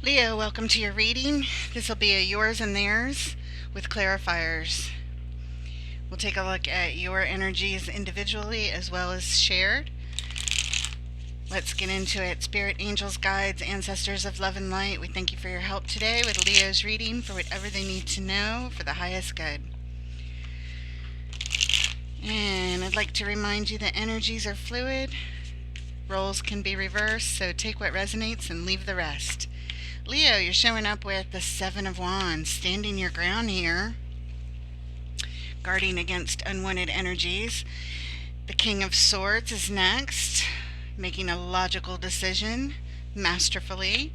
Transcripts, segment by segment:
Leo, welcome to your reading. This will be a yours and theirs with clarifiers. We'll take a look at your energies individually as well as shared. Let's get into it. Spirit, angels, guides, ancestors of love and light, we thank you for your help today with Leo's reading for whatever they need to know for the highest good. And I'd like to remind you that energies are fluid, roles can be reversed, so take what resonates and leave the rest. Leo, you're showing up with the Seven of Wands, standing your ground here, guarding against unwanted energies. The King of Swords is next, making a logical decision masterfully.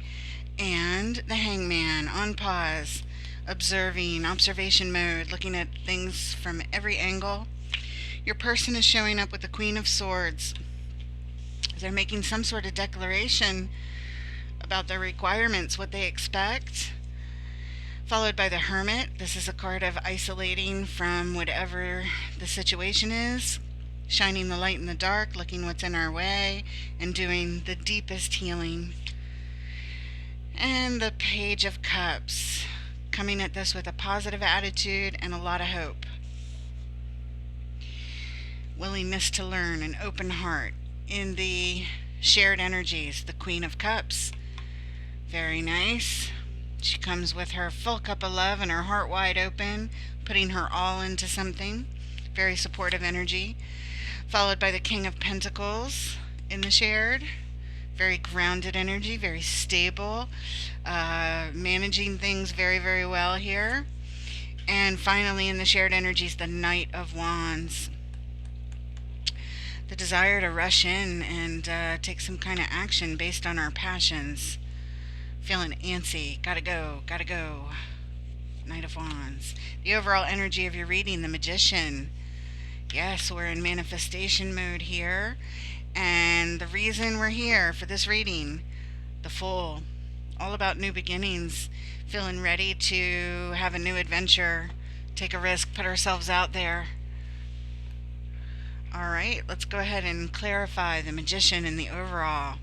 And the Hangman on pause, observation mode, looking at things from every angle. Your person is showing up with the Queen of Swords. They're making some sort of declaration about their requirements, what they expect. Followed by the Hermit. This is a card of isolating from whatever the situation is, shining the light in the dark, looking what's in our way, and doing the deepest healing. And the Page of Cups, coming at this with a positive attitude and a lot of hope. Willingness to learn, an open heart. In the shared energies, the Queen of Cups, very nice. She comes with her full cup of love and her heart wide open, putting her all into something. Very supportive energy. Followed by the King of Pentacles in the shared. Very grounded energy, very stable, managing things very, very well here. And finally, in the shared energies, the Knight of Wands. The desire to rush in and take some kind of action based on our passions. Feeling antsy, gotta go, gotta go. Knight of Wands. The overall energy of your reading, the Magician. Yes, we're in manifestation mode here. And the reason we're here for this reading, the Fool. All about new beginnings. Feeling ready to have a new adventure. Take a risk, put ourselves out there. Alright, let's go ahead and clarify the Magician and the overall.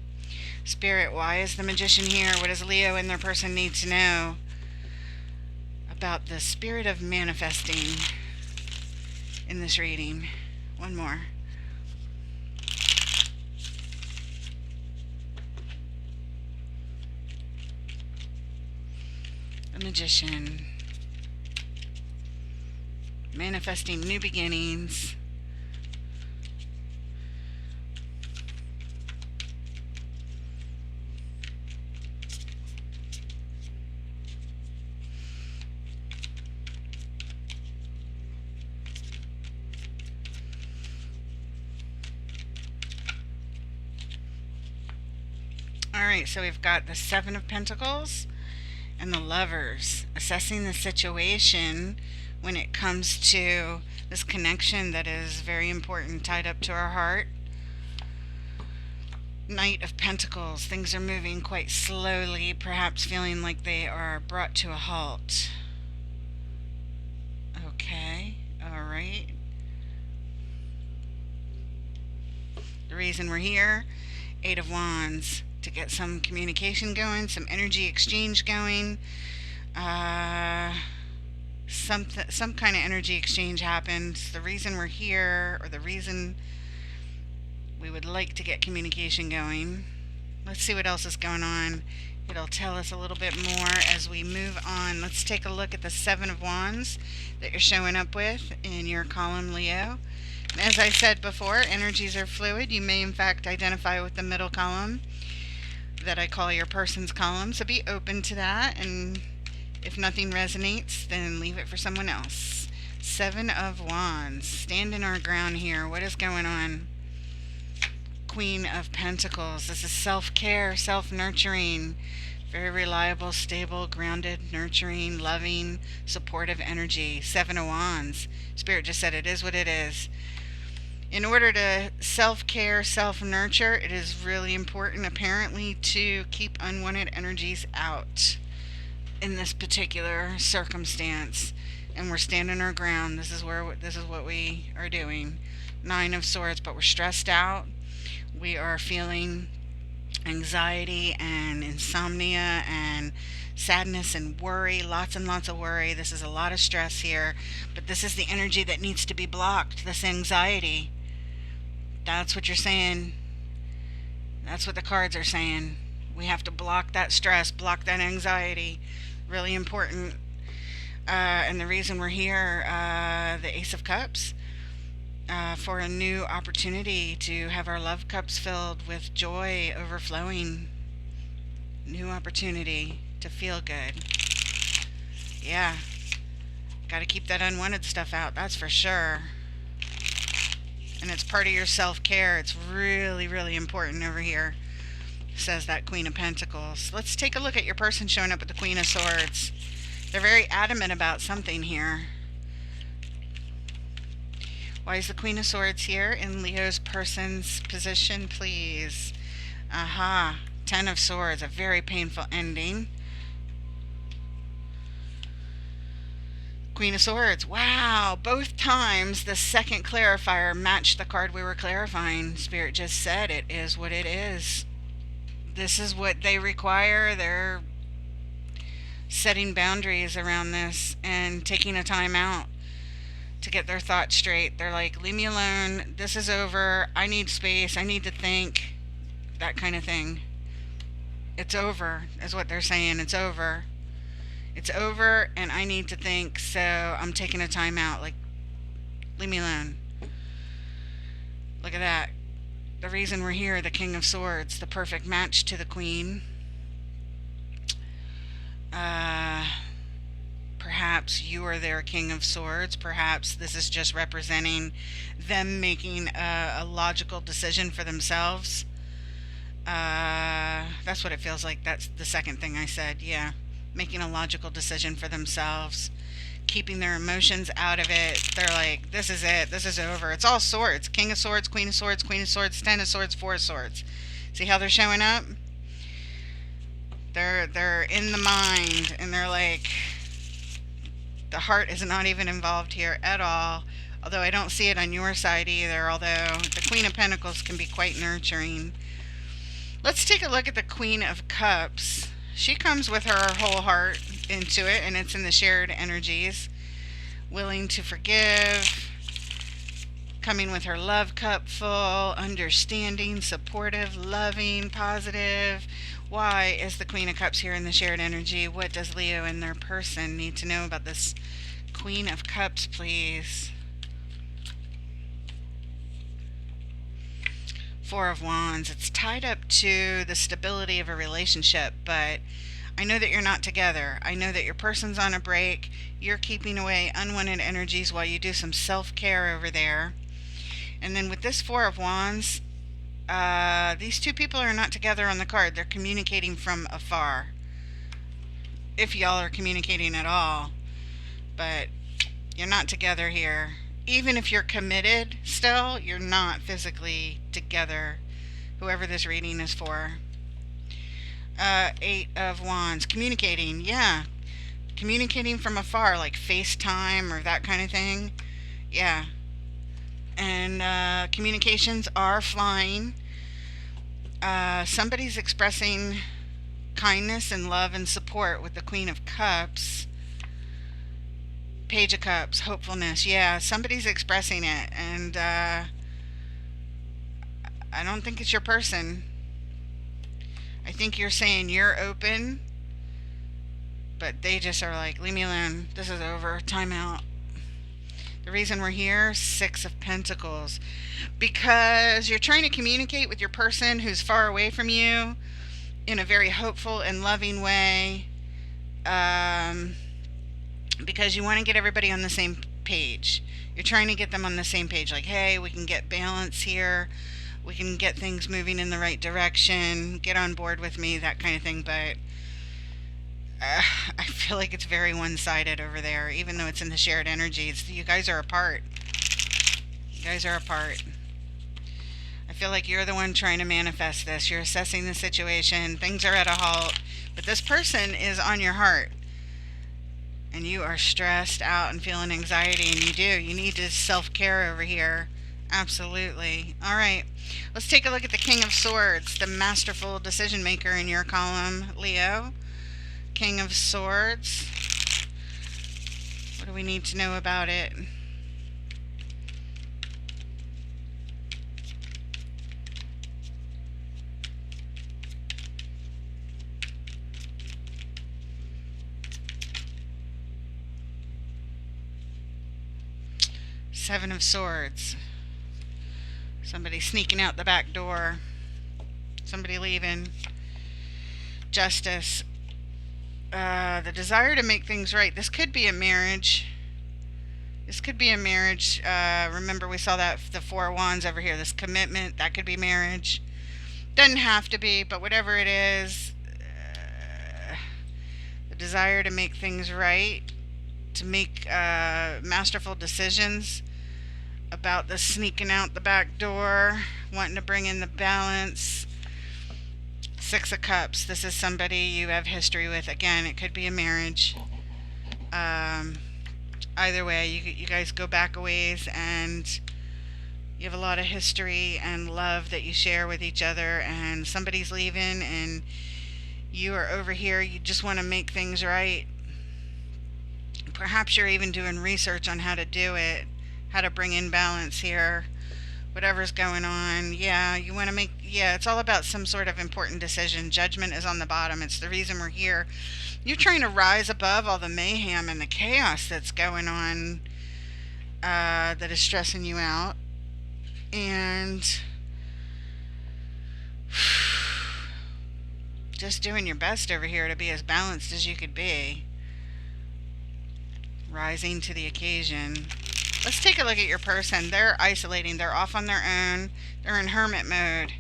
Spirit, why is the Magician here? What does Leo and their person need to know about the spirit of manifesting in this reading? One more. The Magician. Manifesting new beginnings. Alright, so we've got the Seven of Pentacles and the Lovers, assessing the situation when it comes to this connection that is very important, tied up to our heart. Knight of Pentacles, things are moving quite slowly, perhaps feeling like they are brought to a halt. Okay, alright. The reason we're here, Eight of Wands, to get some communication going, some energy exchange going. Some kind of energy exchange happens. The reason we're here, or the reason we would like to get communication going. Let's see what else is going on. It'll tell us a little bit more as we move on. Let's take a look at the Seven of Wands that you're showing up with in your column, Leo. As I said before, energies are fluid. You may in fact identify with the middle column that I call your person's column, so be open to that, and if nothing resonates, then leave it for someone else. Seven of Wands, standing our ground here. What is going on? Queen of Pentacles. This is self-care, self-nurturing, very reliable, stable, grounded, nurturing, loving, supportive energy. Seven of Wands. Spirit just said it is what it is. In order to self-care, self-nurture, it is really important, apparently, to keep unwanted energies out in this particular circumstance. And we're standing our ground. This is what we are doing. Nine of Swords, but we're stressed out. We are feeling anxiety and insomnia and sadness and worry, lots and lots of worry. This is a lot of stress here, but this is the energy that needs to be blocked, this anxiety. That's what you're saying. That's what the cards are saying. We have to block that stress, block that anxiety. Really important. And the reason we're here, the Ace of Cups, for a new opportunity to have our love cups filled with joy overflowing. New opportunity to feel good. Yeah, got to keep that unwanted stuff out, that's for sure. And it's part of your self care. It's really, really important over here, says that Queen of Pentacles. Let's take a look at your person showing up with the Queen of Swords. They're very adamant about something here. Why is the Queen of Swords here in Leo's person's position, please? Aha. Ten of Swords, a very painful ending. Queen of Swords. Wow. Both times the second clarifier matched the card we were clarifying. Spirit just said it is what it is. This is what they require. They're setting boundaries around this and taking a time out to get their thoughts straight. They're like, leave me alone. This is over. I need space. I need to think. That kind of thing. It's over, is what they're saying. It's over. It's over, and I need to think, so I'm taking a time out. Like, leave me alone. Look at that. The reason we're here, the King of Swords, the perfect match to the Queen. Perhaps you are their King of Swords. Perhaps this is just representing them making a logical decision for themselves. That's what it feels like. That's the second thing I said. Yeah. Making a logical decision for themselves. Keeping their emotions out of it. They're like, this is it. This is over. It's all swords. King of Swords, Queen of Swords, Queen of Swords, Ten of Swords, Four of Swords. See how they're showing up? They're in the mind, and they're like, the heart is not even involved here at all. Although I don't see it on your side either, although the Queen of Pentacles can be quite nurturing. Let's take a look at the Queen of Cups. She comes with her whole heart into it, and it's in the shared energies. Willing to forgive. Coming with her love cup full. Understanding, supportive, loving, positive. Why is the Queen of Cups here in the shared energy? What does Leo and their person need to know about this Queen of Cups, please? Four of Wands. It's tied up to the stability of a relationship, but I know that you're not together. I know that your person's on a break. You're keeping away unwanted energies while you do some self-care over there. And then with this Four of Wands, these two people are not together on the card. They're communicating from afar. If y'all are communicating at all. But you're not together here. Even if you're committed still, you're not physically together. Whoever this reading is for. Eight of Wands. Communicating. Yeah. Communicating from afar, like FaceTime or that kind of thing. Yeah. And communications are flying. Somebody's expressing kindness and love and support with the Queen of Cups. Page of Cups, hopefulness. Yeah, somebody's expressing it, and I don't think it's your person. I think you're saying you're open, but they just are like, leave me alone. This is over. Time out. The reason we're here, Six of Pentacles. Because you're trying to communicate with your person who's far away from you in a very hopeful and loving way. Because you want to get everybody on the same page. You're trying to get them on the same page. Like, hey, we can get balance here. We can get things moving in the right direction. Get on board with me, that kind of thing. But I feel like it's very one-sided over there, even though it's in the shared energies. You guys are apart. You guys are apart. I feel like you're the one trying to manifest this. You're assessing the situation. Things are at a halt. But this person is on your heart. And you are stressed out and feeling anxiety. And you do. You need to self-care over here. Absolutely. All right. Let's take a look at the King of Swords, the masterful decision maker in your column, Leo. King of Swords. What do we need to know about it? Seven of Swords. Somebody sneaking out the back door. Somebody leaving. Justice. The desire to make things right. This could be a marriage. This could be a marriage. Remember, we saw that the Four of Wands over here. This commitment, that could be marriage. Doesn't have to be, but whatever it is, the desire to make things right, to make masterful decisions about the sneaking out the back door, wanting to bring in the balance. Six of Cups. This is somebody you have history with. Again, it could be a marriage. Either way, you guys go back a ways, and you have a lot of history and love that you share with each other, and somebody's leaving and you are over here. You just want to make things right. Perhaps you're even doing research on how to do it, how to bring in balance here, whatever's going on. Yeah, you want to make, yeah, it's all about some sort of important decision. Judgment is on the bottom. It's the reason we're here. You're trying to rise above all the mayhem and the chaos that's going on, that is stressing you out. And just doing your best over here to be as balanced as you could be. Rising to the occasion. Let's take a look at your person. They're isolating. They're off on their own. They're in hermit mode.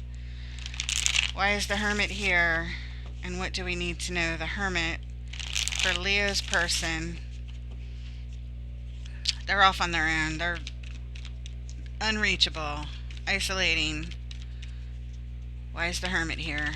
Why is the hermit here? And what do we need to know? The hermit for Leo's person. They're off on their own. They're unreachable. Isolating. Why is the hermit here?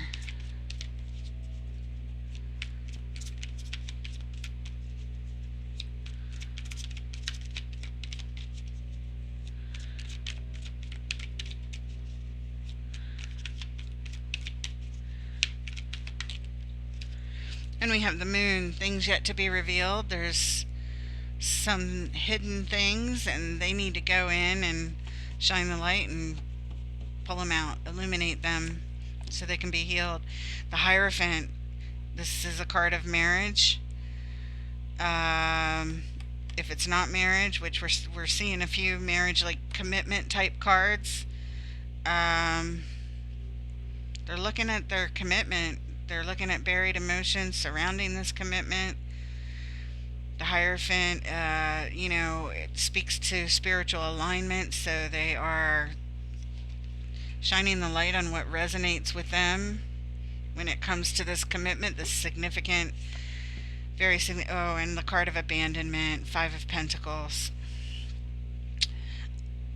And we have the moon, things yet to be revealed. There's some hidden things, and they need to go in and shine the light and pull them out, illuminate them so they can be healed. The Hierophant, this is a card of marriage. If it's not marriage, which we're seeing a few marriage, like commitment type cards, they're looking at their commitment. They're looking at buried emotions surrounding this commitment. The Hierophant, it speaks to spiritual alignment, so they are shining the light on what resonates with them when it comes to this commitment, this significant, very significant. Oh, and the card of abandonment, Five of Pentacles.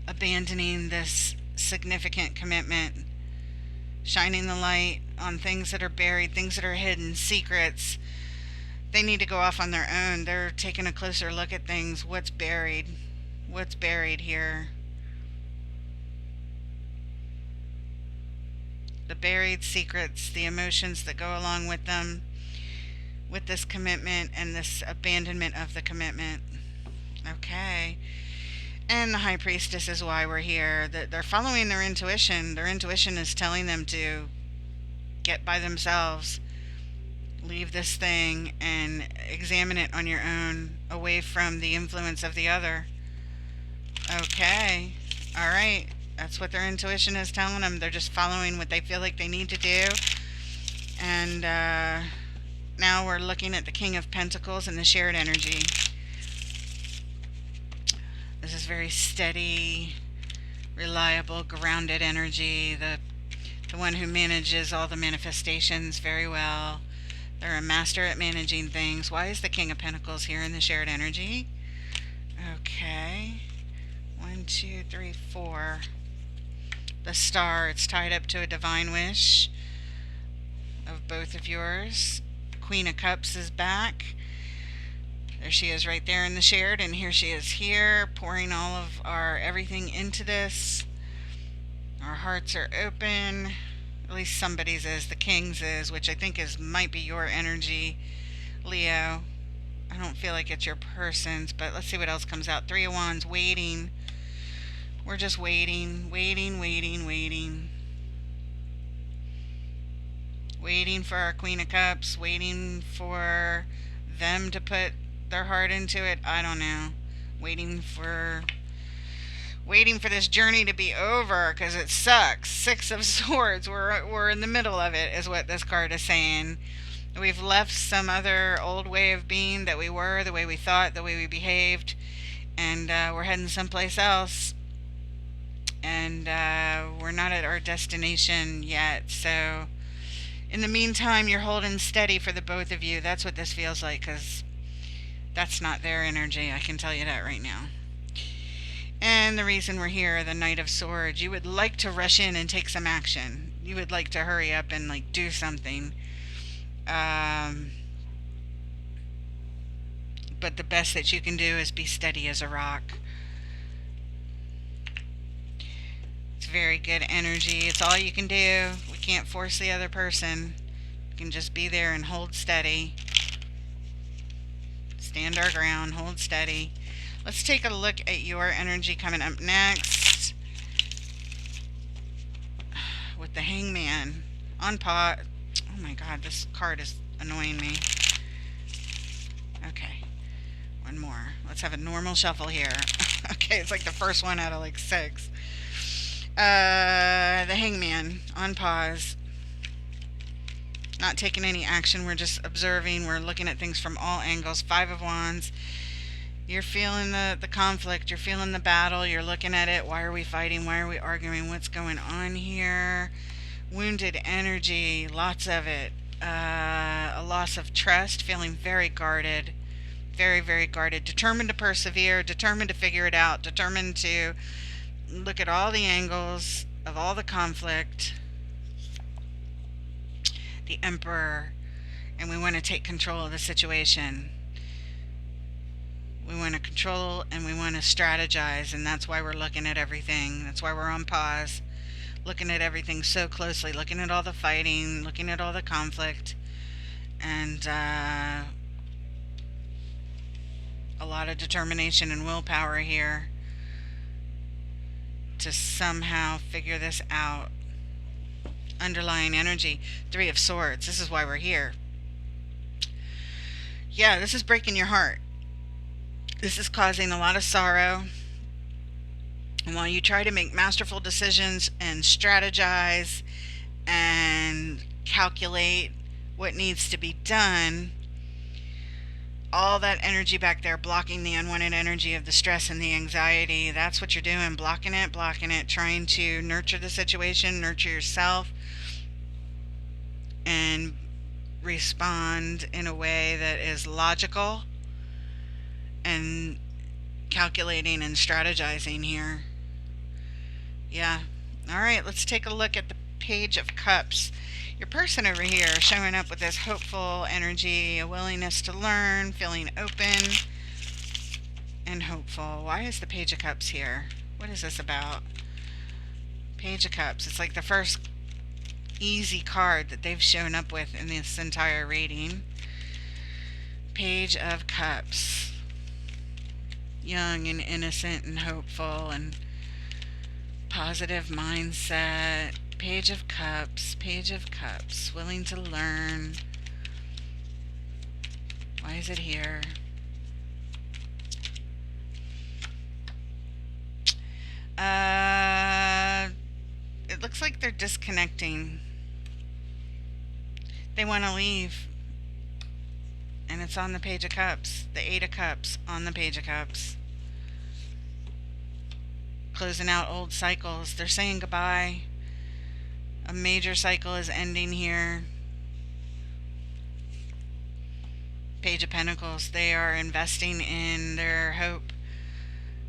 Abandoning this significant commitment, shining the light on things that are buried, things that are hidden, secrets. They need to go off on their own. They're taking a closer look at things. What's buried? What's buried here? The buried secrets, the emotions that go along with them, with this commitment and this abandonment of the commitment. Okay. And the High Priestess is why we're here. They're following their intuition. Their intuition is telling them to get by themselves, leave this thing and examine it on your own, away from the influence of the other. Okay. All right. That's what their intuition is telling them. They're just following what they feel like they need to do. And now we're looking at the King of Pentacles and the shared energy. This is very steady, reliable, grounded energy. The one who manages all the manifestations very well. They're a master at managing things. Why is the King of Pentacles here in the shared energy? Okay. 1, 2, 3, 4. The Star, it's tied up to a divine wish of both of yours. Queen of Cups is back. There she is right there in the shared, and here she is here, pouring all of our everything into this. Our hearts are open. At least somebody's is. The king's is, which I think is might be your energy, Leo. I don't feel like it's your person's, but let's see what else comes out. Three of Wands, waiting. We're just waiting, waiting, waiting, waiting. Waiting for our Queen of Cups, waiting for them to put their heart into it. I don't know. Waiting for this journey to be over because it sucks. Six of Swords. We're in the middle of it, is what this card is saying. We've left some other old way of being that we were, the way we thought, the way we behaved, and we're heading someplace else. And we're not at our destination yet. So, in the meantime, you're holding steady for the both of you. That's what this feels like, because that's not their energy. I can tell you that right now. And the reason we're here, the Knight of Swords, you would like to rush in and take some action. You would like to hurry up and like do something. But the best that you can do is be steady as a rock. It's very good energy. It's all you can do. We can't force the other person. We can just be there and hold steady. Stand our ground, hold steady. Let's take a look at your energy coming up next. With the Hangman on pot. Oh my god, this card is annoying me. Okay, one more. Let's have a normal shuffle here. Okay, it's like the first one out of like 6. The Hangman on pause. Not taking any action. We're just observing. We're looking at things from all angles. 5 of Wands. You're feeling the conflict. You're feeling the battle. You're looking at it. Why are we fighting? Why are we arguing? What's going on here? Wounded energy. Lots of it. A loss of trust. Feeling very guarded. Very, very guarded. Determined to persevere. Determined to figure it out. Determined to look at all the angles of all the conflict. The Emperor. And we want to take control of the situation. We want to control and we want to strategize, and that's why we're looking at everything. That's why we're on pause, looking at everything so closely, looking at all the fighting, looking at all the conflict, and a lot of determination and willpower here to somehow figure this out. Underlying energy, 3 of Swords. This is why we're here. Yeah, this is breaking your heart. This is causing a lot of sorrow. And while you try to make masterful decisions and strategize and calculate what needs to be done, all that energy back there blocking the unwanted energy of the stress and the anxiety, that's what you're doing. Blocking it, trying to nurture the situation, nurture yourself, and respond in a way that is logical and calculating and strategizing here. Yeah. All right, let's take a look at the Page of Cups. Your person over here showing up with this hopeful energy, a willingness to learn, feeling open and hopeful. Why is the Page of Cups here? What is this about? Page of Cups. It's like the first easy card that they've shown up with in this entire reading. Page of Cups. Young and innocent and hopeful and positive mindset. Page of Cups, Page of Cups, willing to learn. Why is it here? It looks like they're disconnecting. They want to leave. And it's on the Page of Cups. The 8 of Cups on the Page of Cups. Closing out old cycles. They're saying goodbye. A major cycle is ending here. Page of Pentacles. They are investing in their hope.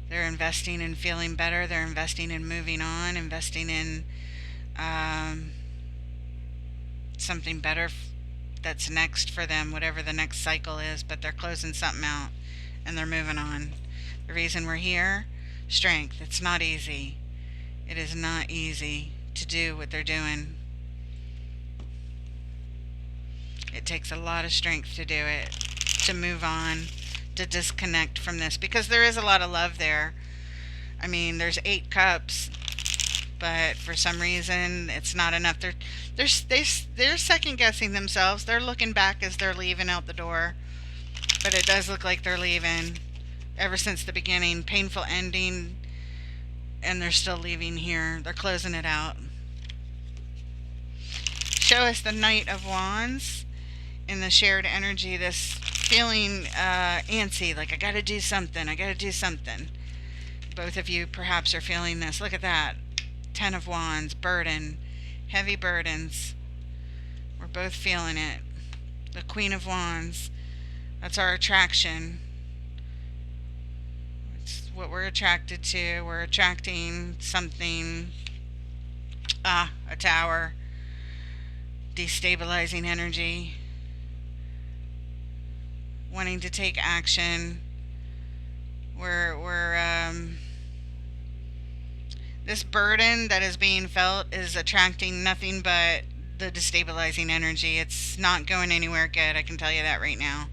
They're investing in feeling better. They're investing in moving on. Investing in something better that's next for them, whatever the next cycle is, but they're closing something out and they're moving on. The reason we're here, strength. It's not easy. It is not easy to do what they're doing. It takes a lot of strength to do it, to move on, to disconnect from this, because there is a lot of love there. I mean, there's 8 cups, but for some reason it's not enough. They're second guessing themselves. They're looking back as they're leaving out the door, but it does look like they're leaving ever since the beginning. Painful ending, and they're still leaving here. They're closing it out. Show us the Knight of Wands in the shared energy. This feeling antsy, like I gotta do something. I gotta do something. Both of you perhaps are feeling this. Look at that. 10 of Wands, burden, heavy burdens. We're both feeling it. The Queen of Wands, that's our attraction. It's what we're attracted to. We're attracting something. A Tower. Destabilizing energy. Wanting to take action. We're this burden that is being felt is attracting nothing but the destabilizing energy. It's not going anywhere good, I can tell you that right now.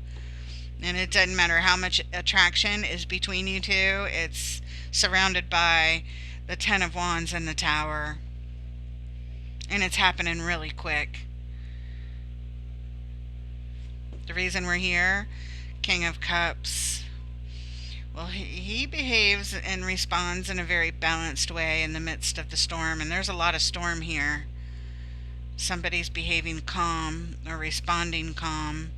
And it doesn't matter how much attraction is between you two, it's surrounded by the 10 of Wands and the Tower. And it's happening really quick. The reason we're here, King of Cups. Well, he behaves and responds in a very balanced way in the midst of the storm, and there's a lot of storm here. Somebody's behaving calm or responding calm.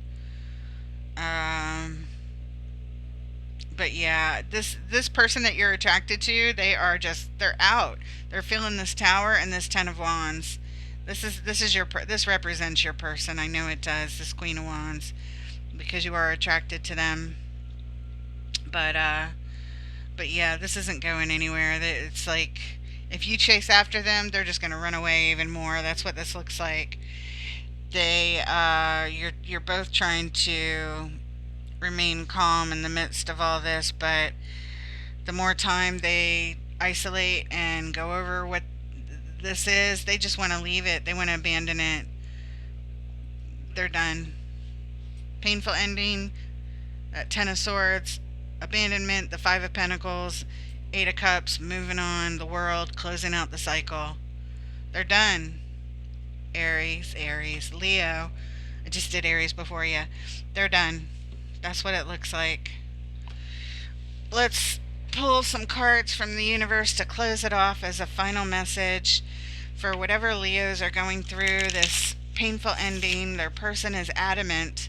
But yeah, this person that you're attracted to, they're out. They're feeling this Tower and this 10 of Wands. This represents your person. I know it does. This Queen of Wands, because you are attracted to them. But yeah, this isn't going anywhere. It's like if you chase after them, they're just going to run away even more. That's what this looks like. You're both trying to remain calm in the midst of all this, but the more time they isolate and go over what this is, they just want to leave it. They want to abandon it. They're done. Painful ending. That 10 of Swords. Abandonment, the 5 of Pentacles, 8 of Cups, moving on, the World, closing out the cycle. They're done. Aries, Leo. I just did Aries before you. They're done. That's what it looks like. Let's pull some cards from the universe to close it off as a final message for whatever Leos are going through this painful ending. Their person is adamant.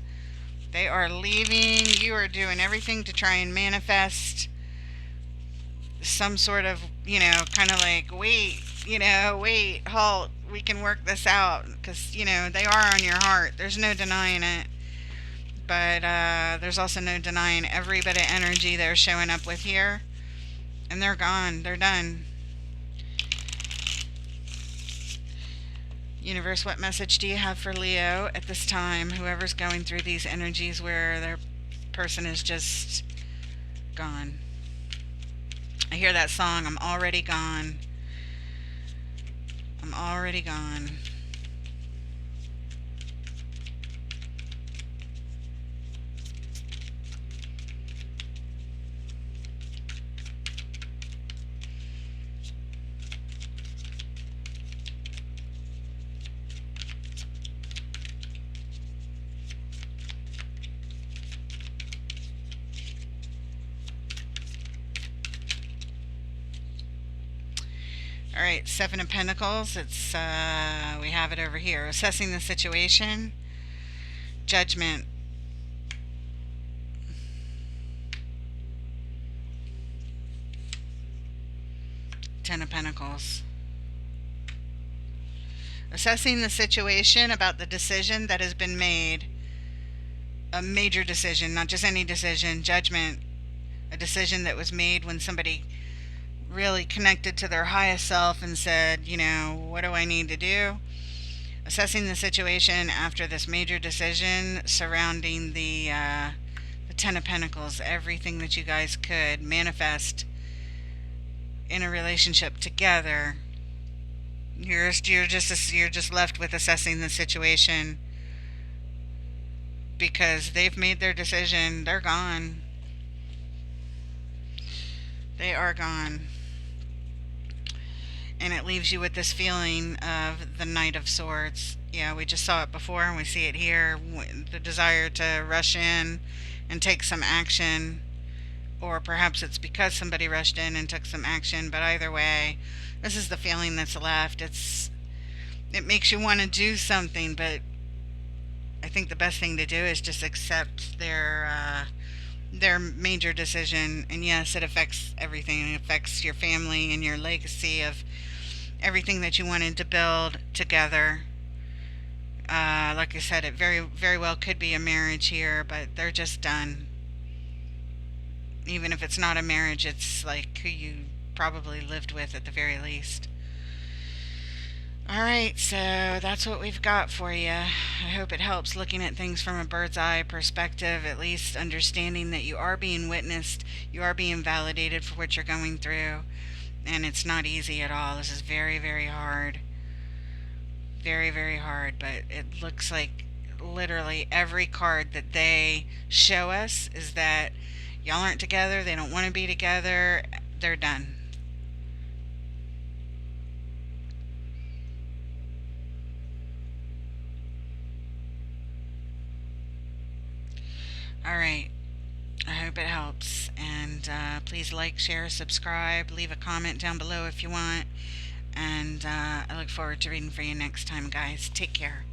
They are leaving. You are doing everything to try and manifest some sort of, kind of like, wait, halt. We can work this out. Because, they are on your heart. There's no denying it. But there's also no denying every bit of energy they're showing up with here. And they're gone. They're done. Universe, what message do you have for Leo at this time? Whoever's going through these energies where their person is just gone. I hear that song, I'm already gone. I'm already gone. Alright, 7 of Pentacles. It's we have it over here. Assessing the situation. Judgment. Ten of Pentacles. Assessing the situation about the decision that has been made. A major decision, not just any decision. Judgment. A decision that was made when somebody really connected to their highest self and said, what do I need to do? Assessing the situation after this major decision surrounding the 10 of Pentacles. Everything that you guys could manifest in a relationship together. You're just left with assessing the situation because they've made their decision. They're gone. They are gone. And it leaves you with this feeling of the Knight of Swords. Yeah, we just saw it before and we see it here. The desire to rush in and take some action, or perhaps it's because somebody rushed in and took some action, but either way, this is the feeling that's left. It makes you want to do something, but I think the best thing to do is just accept their major decision. And yes, it affects everything. It affects your family and your legacy of everything that you wanted to build together. Like I said, it very, very well could be a marriage here, but they're just done. Even if it's not a marriage, it's like who you probably lived with at the very least. All right, so that's what we've got for you. I hope it helps looking at things from a bird's eye perspective, at least understanding that you are being witnessed, you are being validated for what you're going through, and it's not easy at all. This is very, very hard. Very, very hard, but it looks like literally every card that they show us is that y'all aren't together, they don't want to be together, they're done. All right. I hope it helps. And please like, share, subscribe, leave a comment down below if you want. And I look forward to reading for you next time, guys. Take care.